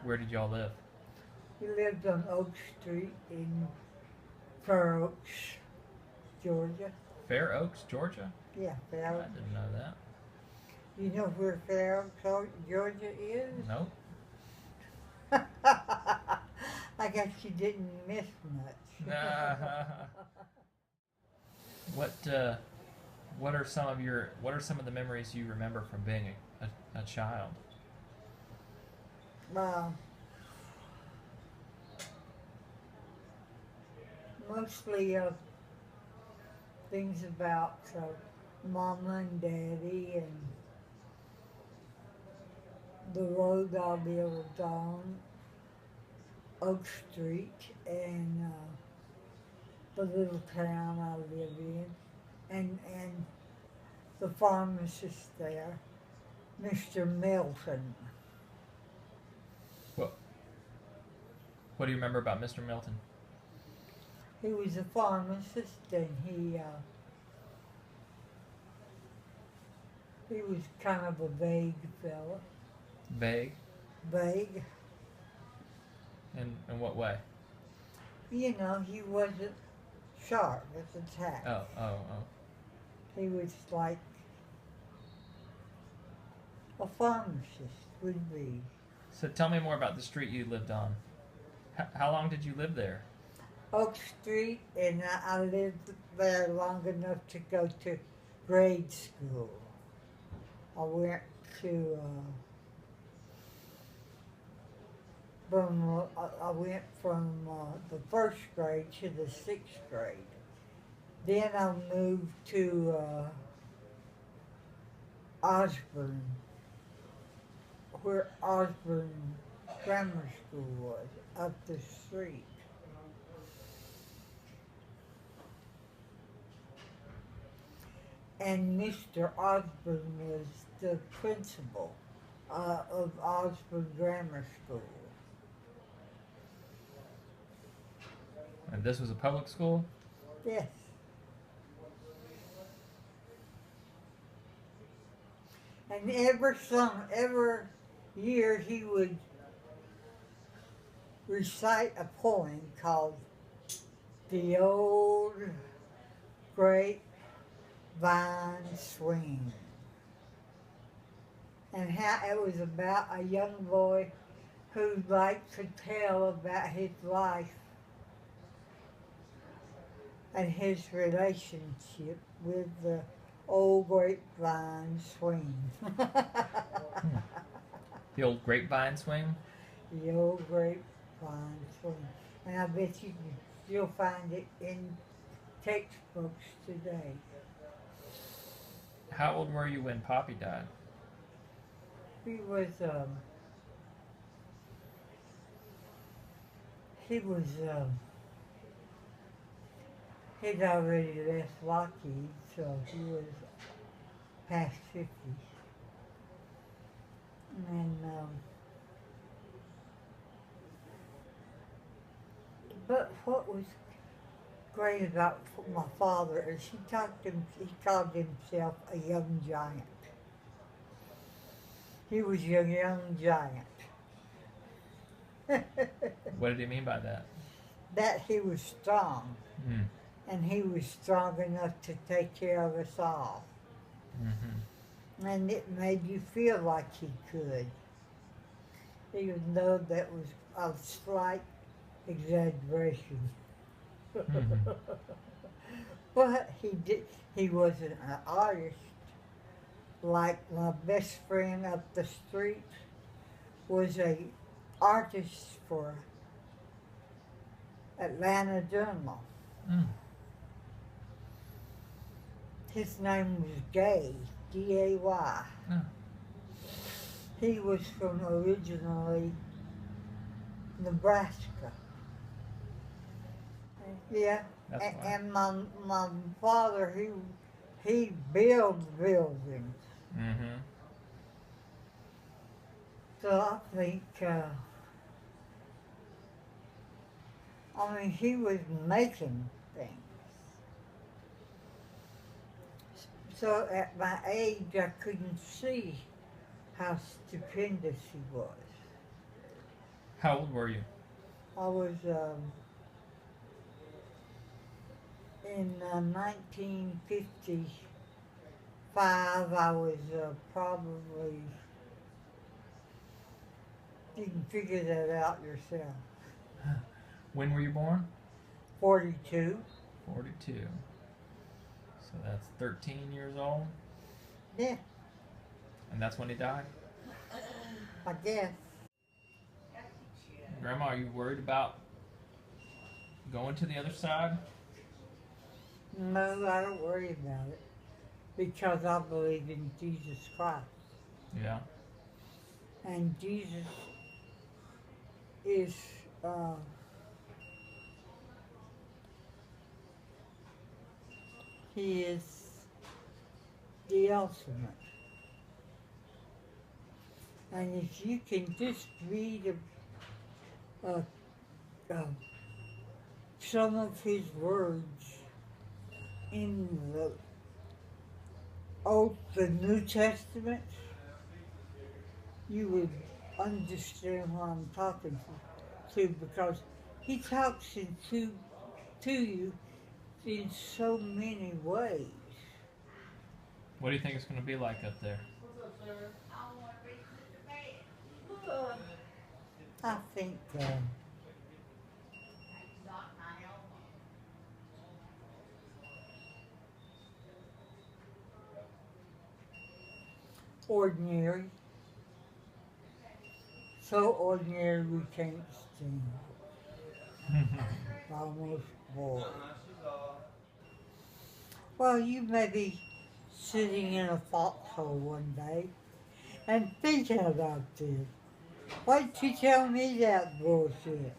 Where did y'all live? We lived on Oak Street in Fair Oaks, Georgia. Fair Oaks, Georgia? Yeah, Fair I Oaks. didn't know that. You know where Fair Oaks, Georgia is? Nope. I guess you didn't miss much. what what are some of the memories you remember from being a child? uh, Mostly things about Mama and Daddy and the road I lived on, Oak Street, and the little town I live in, and the pharmacist there, Mr. Milton. What What do you remember about Mr. Milton? He was a pharmacist, and he was kind of a vague fella. Vague. Vague. In what way? You know, he wasn't sharp as a tack. Oh. He was like a pharmacist would be. So tell me more about the street you lived on. How long did you live there? Oak Street, and I lived there long enough to go to grade school. I went to I went from the first grade to the sixth grade. Then I moved to Osborne, where Osborne Grammar School was, up the street. And Mr. Osborne was the principal of Osborne Grammar School. And this was a public school? Yes. And every year he would recite a poem called "The Old Grapevine Swing," and how it was about a young boy who liked to tell about his life and his relationship with the old grapevine swing. Hmm. The old grapevine swing? The old grapevine swing. And I bet you can still find it in textbooks today. How old were you when Poppy died? He was, he was, he'd already left Lockheed, so he was past 50. And, but what was great about my father is he called himself a young giant. He was a young giant. What did he mean by that? That he was strong, Mm. and he was strong enough to take care of us all. Mm-hmm. And it made you feel like he could, even though that was a slight exaggeration. Mm-hmm. But he wasn't an artist. Like my best friend up the street was a artist for Atlanta Journal. Mm. His name was Gay, Gay. Oh. He was from originally Nebraska. Yeah, That's why. and my father he built buildings. Mm-hmm. So I think I mean he was making things. So at my age I couldn't see how stupendous he was. How old were you? I was in 1955. I was probably, you can figure that out yourself. When were you born? 42. 42. So that's 13 years old? Yeah, And that's when he died? I guess. Grandma, are you worried about going to the other side? No, I don't worry about it because I believe in Jesus Christ. Yeah. And Jesus is he is the ultimate. And if you can just read uh, some of his words in the New Testament, you would understand what I'm talking to because he talks to you in so many ways. What do you think it's going to be like up there? I think ordinary, so ordinary we can't stand it. Almost bored. Well, you may be sitting in a foxhole one day and thinking about this. Why'd you tell me that bullshit?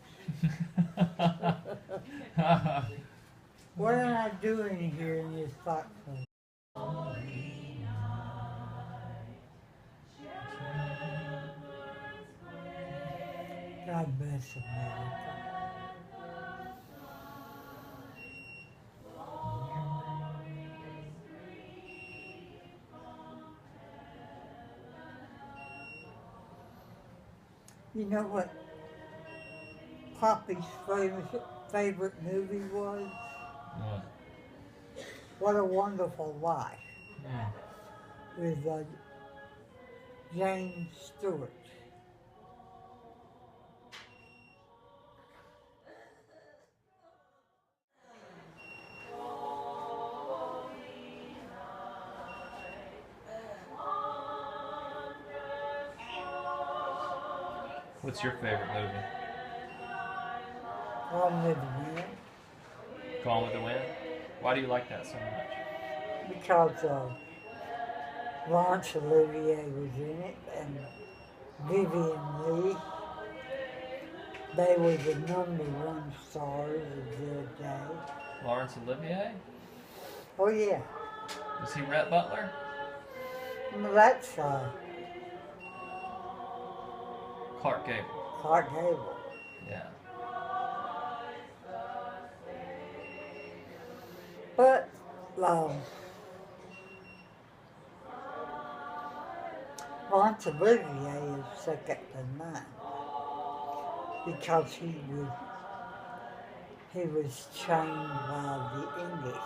What am I doing here in this foxhole? God bless America. You know what Poppy's favorite movie was? What? What a Wonderful Life with James Stewart. What's your favorite movie? Gone with the Wind, Gone with the Wind? Why do you like that so much? because Laurence Olivier was in it and Vivian Lee. They were the #1 stars of their day. Laurence Olivier? Oh yeah, Was he Rhett Butler? well, that's Clark Gable. Clark Gable. Yeah. But Laurence Olivier is second to none because he was trained by the English.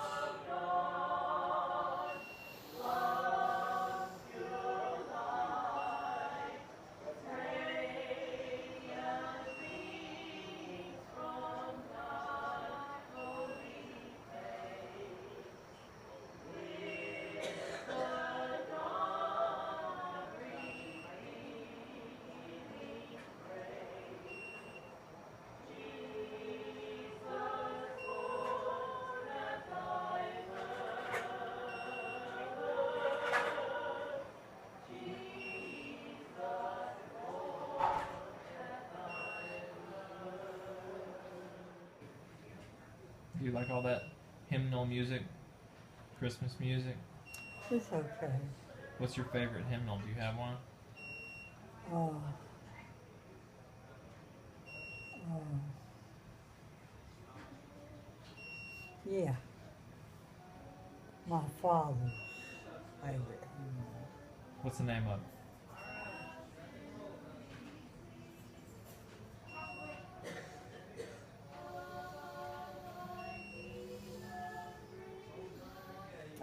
Do you like all that hymnal music? Christmas music? It's okay. What's your favorite hymnal? Do you have one? Uh, yeah, my father's favorite. What's the name of it?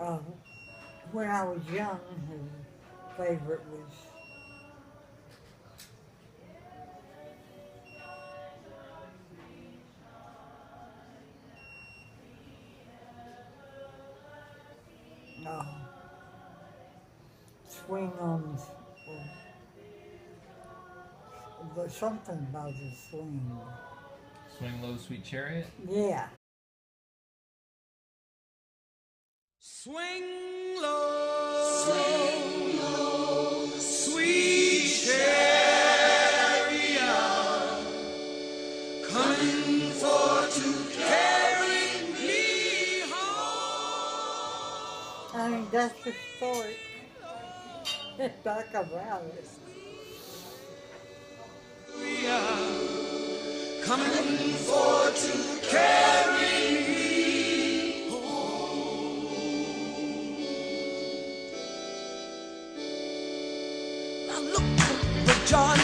Uh, when I was young, his favorite was uh, swing on something about the swing. Swing Low, Sweet Chariot. Yeah. Swing low, sweet chariot, coming for to carry me home. I mean, that's the story. Talk about it. Coming for to carry me home. Now look, the John